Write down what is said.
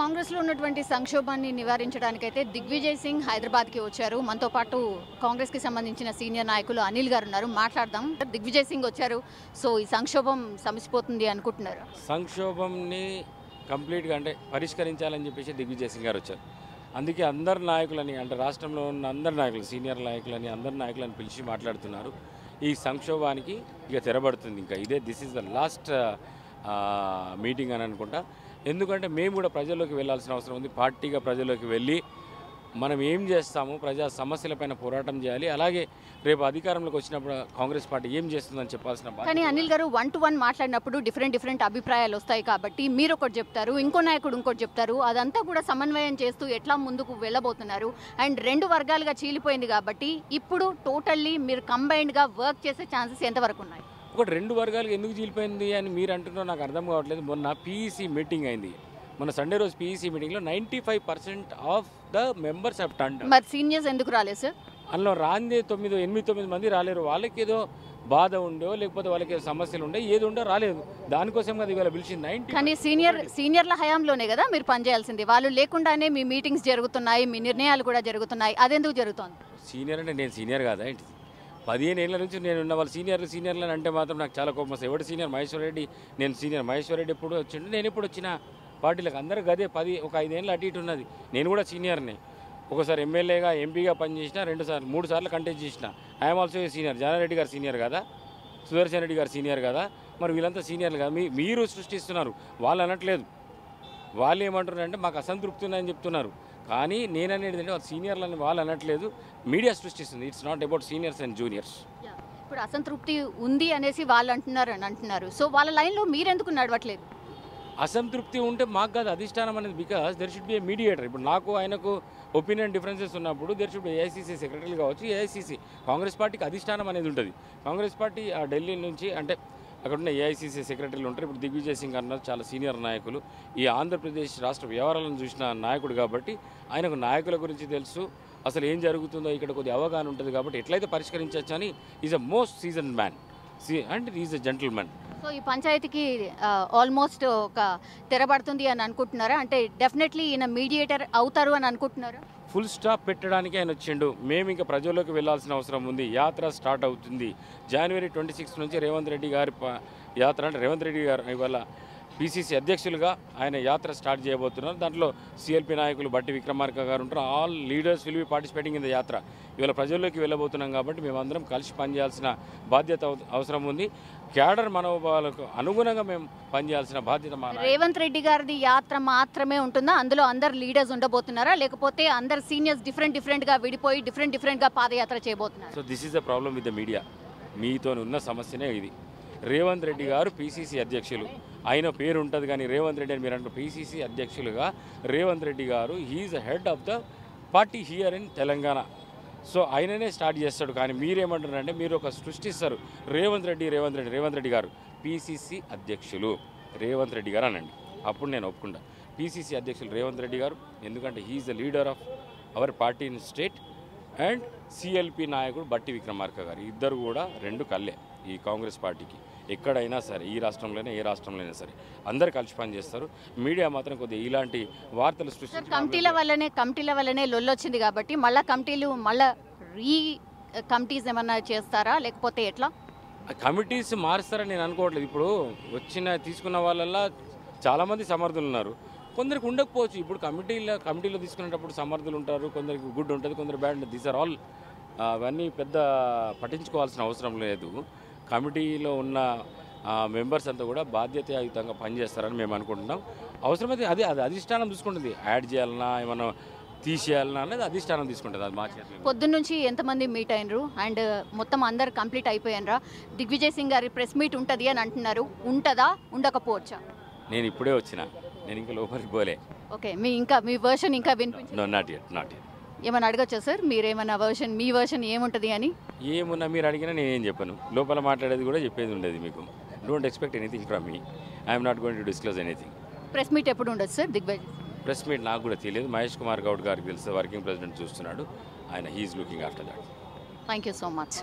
కాంగ్రెస్లో ఉన్నటువంటి సంక్షోభాన్ని నివారించడానికైతే దిగ్విజయ్ సింగ్ హైదరాబాద్కి వచ్చారు. మనతో పాటు కాంగ్రెస్కి సంబంధించిన సీనియర్ నాయకులు అనిల్ గారు ఉన్నారు, మాట్లాడదాం. దిగ్విజయ్ సింగ్ వచ్చారు, సో ఈ సంక్షోభం సమసిపోతుంది అనుకుంటున్నారు? సంక్షోభంని కంప్లీట్గా అంటే పరిష్కరించాలని చెప్పేసి దిగ్విజయ్ సింగ్ గారు వచ్చారు. అందుకే అందరు నాయకులని అంటే రాష్ట్రంలో ఉన్న అందరు నాయకులు, సీనియర్ నాయకులని, అందరు నాయకులని పిలిచి మాట్లాడుతున్నారు. ఈ సంక్షోభానికి ఇక తెరబడుతుంది. ఇంకా this is the last meeting అని అనుకుంటా. ఎందుకంటే మేము కూడా ప్రజల్లోకి వెళ్ళాల్సిన అవసరం ఉంది. పార్టీగా ప్రజల్లోకి వెళ్ళి మనం ఏం చేస్తాము, ప్రజా సమస్యలపైన పోరాటం చేయాలి. అలాగే రేపు అధికారంలోకి వచ్చినప్పుడు కాంగ్రెస్ పార్టీ ఏం చేస్తుందని చెప్పాల్సిన. కానీ అనిల్ గారు 1-to-1 మాట్లాడినప్పుడు డిఫరెంట్ అభిప్రాయాలు వస్తాయి కాబట్టి మీరు ఒకటి చెప్తారు, ఇంకో నాయకుడు ఇంకోటి చెప్తారు. అదంతా కూడా సమన్వయం చేస్తూ ఎట్లా ముందుకు వెళ్ళబోతున్నారు? అండ్ 2 వర్గాలుగా చీలిపోయింది కాబట్టి ఇప్పుడు టోటల్లీ మీరు కంబైన్డ్గా వర్క్ చేసే ఛాన్సెస్ ఎంతవరకు ఉన్నాయి? ఒకటి 2 వర్గాలకు ఎందుకు చీలిపోయింది అని మీరు అంటున్నారో నాకు అర్థం కావట్లేదు. మొన్న పీఈసీ మీటింగ్ అయింది. మన సండే రోజు పీఈసీ మీటింగ్లో 95% of the members have turned. మరి సీనియర్స్ ఎందుకు రాలేదు సార్? అందులో రాందే 8-9 మంది రాలేరు. వాళ్ళకి ఏదో బాధ ఉండో లేకపోతే వాళ్ళకి ఏదో సమస్యలు ఉండే ఏది ఉండో రాలేదు. దానికోసం కదా ఇవాళ పిలిచింది. కానీ సీనియర్ల హయాంలోనే కదా మీరు పనిచేయాల్సింది. వాళ్ళు లేకుండానే మీ మీటింగ్స్ జరుగుతున్నాయి, మీ నిర్ణయాలు కూడా జరుగుతున్నాయి. అదెందుకు జరుగుతుంది? సీనియర్ అంటే నేను సీనియర్ కాదా ఏంటి? 15 ఏళ్ళ నుంచి నేను ఉన్న వాళ్ళు సీనియర్లు అంటే మాత్రం నాకు చాలా కోపం వస్తుంది. ఎవడు సీనియర్? మహేశ్వర్ రెడ్డి. నేను సీనియర్. మహేశ్వర్ రెడ్డి ఎప్పుడు వచ్చిండు, నేను ఎప్పుడు వచ్చిన పార్టీలకు అందరూ గదే 5 ఏళ్ళు అటు ఇటు ఉన్నది. నేను కూడా సీనియర్ని. ఒకసారి ఎమ్మెల్యేగా ఎంపీగా పనిచేసిన, 3 సార్లు కంటెస్ట్ చేసిన. I'm also senior. జానారెడ్డి గారు సీనియర్ కదా, సుదర్శన్ రెడ్డి గారు సీనియర్ కదా. మరి వీళ్ళంతా సీనియర్లు కదా. మీరు సృష్టిస్తున్నారు, వాళ్ళు అనట్లేదు. వాళ్ళు ఏమంటున్నారు అంటే మాకు అసంతృప్తి ఉందని చెప్తున్నారు. కానీ నేననేది అంటే వాళ్ళు సీనియర్లని వాళ్ళు అనట్లేదు, మీడియా సృష్టిస్తుంది. It's not about seniors and juniors. ఇప్పుడు అసంతృప్తి ఉంది అనేసి వాళ్ళు అంటున్నారు. సో వాళ్ళ లైన్లో మీరెందుకు నడవట్లేదు? అసంతృప్తి ఉంటే మాకు కాదు అధిష్టానం అనేది. Because there should be A mediator. ఇప్పుడు నాకు ఆయనకు ఒపీనియన్ డిఫరెన్సెస్ ఉన్నప్పుడు there should be AICC secretary కావచ్చు, ఏఐసీసీ కాంగ్రెస్ పార్టీకి అధిష్టానం అనేది ఉంటుంది. కాంగ్రెస్ పార్టీ ఆ ఢిల్లీ నుంచి అంటే అక్కడ ఉన్న ఏఐసీసీ సెక్రటరీలు ఉంటారు. ఇప్పుడు దిగ్విజయ్ సింగ్ అన్నారు చాలా సీనియర్ నాయకులు, ఈ ఆంధ్రప్రదేశ్ రాష్ట్ర వ్యవహారాలను చూసిన నాయకుడు కాబట్టి ఆయనకు నాయకుల గురించి తెలుసు, అసలు ఏం జరుగుతుందో ఇక్కడ కొద్దిగా అవగాహన ఉంటుంది. కాబట్టి ఎట్లయితే పరిష్కరించవచ్చు అని is a most season man and is a gentlemen. So ఈ పంచాయతీకి ఆల్మోస్ట్ ఒక తెరబడుతుంది అని అనుకుంటున్నారా? అంటే డెఫినెట్లీ ఈయన మీడియేటర్ అవుతారు అని అనుకుంటున్నారా? ఫుల్ స్టాప్ పెట్టడానికి ఆయన వచ్చిండు. మేము ఇంకా ప్రజల్లోకి వెళ్లాల్సిన అవసరం ఉంది. యాత్ర స్టార్ట్ అవుతుంది January 26 నుంచి. రేవంత్ రెడ్డి గారి యాత్ర అంటే రేవంత్ రెడ్డి గారు ఇవాళ పీసీసీ అధ్యక్షులుగా ఆయన యాత్ర స్టార్ట్ చేయబోతున్నారు. దాంట్లో సిఎల్పీ నాయకులు బట్టి విక్రమార్క గారు ఉంటారు. All leaders will be participating in the యాత్ర. ఇవాళ ప్రజల్లోకి వెళ్ళబోతున్నాం కాబట్టి మేమందరం కలిసి పనిచేయాల్సిన బాధ్యత అవసరం ఉంది. క్యాడర్ మనోభావాలకు అనుగుణంగా మేము పనిచేయాల్సిన బాధ్యత. రేవంత్ రెడ్డి గారిది యాత్ర మాత్రమే ఉంటుందా? అందులో అందరు లీడర్స్ ఉండబోతున్నారా, లేకపోతే అందరు సీనియర్స్ డిఫరెంట్గా విడిపోయి డిఫరెంట్గా పాదయాత్ర చేయబోతున్నారు? So this is the problem with the media. మీతో ఉన్న సమస్యనే ఇది. రేవంత్ రెడ్డి గారు పీసీసీ అధ్యక్షులు, ఆయన పేరు ఉంటుంది కానీ రేవంత్ రెడ్డి అని మీరు అంటారు. పీసీసీ అధ్యక్షులుగా రేవంత్ రెడ్డి గారు he's head of the party here in Telangana. So ఆయననే స్టార్ట్ చేస్తాడు. కానీ మీరేమంటారంటే మీరు ఒక సృష్టిస్తారు. రేవంత్ రెడ్డి గారు పీసీసీ అధ్యక్షులు రేవంత్ రెడ్డి గారు అనండి, అప్పుడు నేను ఒప్పుకుంటా. పీసీసీ అధ్యక్షులు రేవంత్ రెడ్డి గారు, ఎందుకంటే he's the leader of our party in state. And CLP నాయకుడు బట్టి విక్రమార్క గారు, ఇద్దరు కూడా 2 కళ్ళే ఈ కాంగ్రెస్ పార్టీకి. ఎక్కడైనా సరే, ఈ రాష్ట్రంలోనే ఏ రాష్ట్రంలో అయినా సరే అందరు కలిసి పనిచేస్తారు. మీడియా మాత్రం కొద్దిగా ఇలాంటి వార్తలు సృష్టించారు. కమిటీల వల్లనే లొల్లొచ్చింది కాబట్టి మళ్ళీ కమిటీస్ ఏమన్నా చేస్తారా, లేకపోతే ఎట్లా? కమిటీస్ మారుస్తారని నేను అనుకోవట్లేదు. ఇప్పుడు తీసుకున్న వాళ్ళల్లో చాలామంది సమర్థులు ఉన్నారు, కొందరికి ఉండకపోవచ్చు. ఇప్పుడు కమిటీలో తీసుకునేటప్పుడు సమర్థులు ఉంటారు, కొందరికి గుడ్ ఉంటుంది, కొందరు బ్యాడ్ ఉంటుంది. దీస్ ఆర్ ఆల్ అవన్నీ పెద్ద పట్టించుకోవాల్సిన అవసరం లేదు. కమిటీలో ఉన్న మెంబర్స్ అంతా కూడా బాధ్యతాయుతంగా పనిచేస్తారని మేము అనుకుంటున్నాం. అవసరమైతే అది అధిష్టానం చూసుకుంటుంది. యాడ్ చేయాలన్నా ఏమన్నా తీసేయాలన్నా అనేది అధిష్టానం తీసుకుంటుంది. అది మా చేతిలో. పొద్దున్న నుంచి ఎంతమంది మీట్ అయినరు అండ్ మొత్తం అందరు కంప్లీట్ అయిపోయినరా? దిగ్విజయ్ సింగ్ గారి ప్రెస్ మీట్ ఉంటుంది అని అంటున్నారు, ఉంటుందా, ఉండకపోవచ్చా? నేను ఇప్పుడే వచ్చిన, నేను ఇంకా లోపలికి పోలే. ఓకే, మీ వర్షన్ ఇంకా వినిపించు. Not yet. ఏమన్నా అడగచ్చా సార్? మీరేమన్నా మీ వర్షన్ ఏముంటుంది అని? ఏమున్నా మీరు అడిగినా నేనేం చెప్పను. లోపల మాట్లాడేది కూడా చెప్పేది ఉండేది మీకు. Don't expect anything from me. I'm not going to disclose anything. Press meet ఎప్పుడు ఉండదు సార్ దిగ్విజయ్? ప్రెస్ మీట్ నాకు కూడా తెలియదు. మహేష్ కుమార్ గౌడ్ గారికి తెలుసు, వర్కింగ్ ప్రెసిడెంట్ చూస్తున్నాడు ఆయన. He's looking after that. Thank you so much.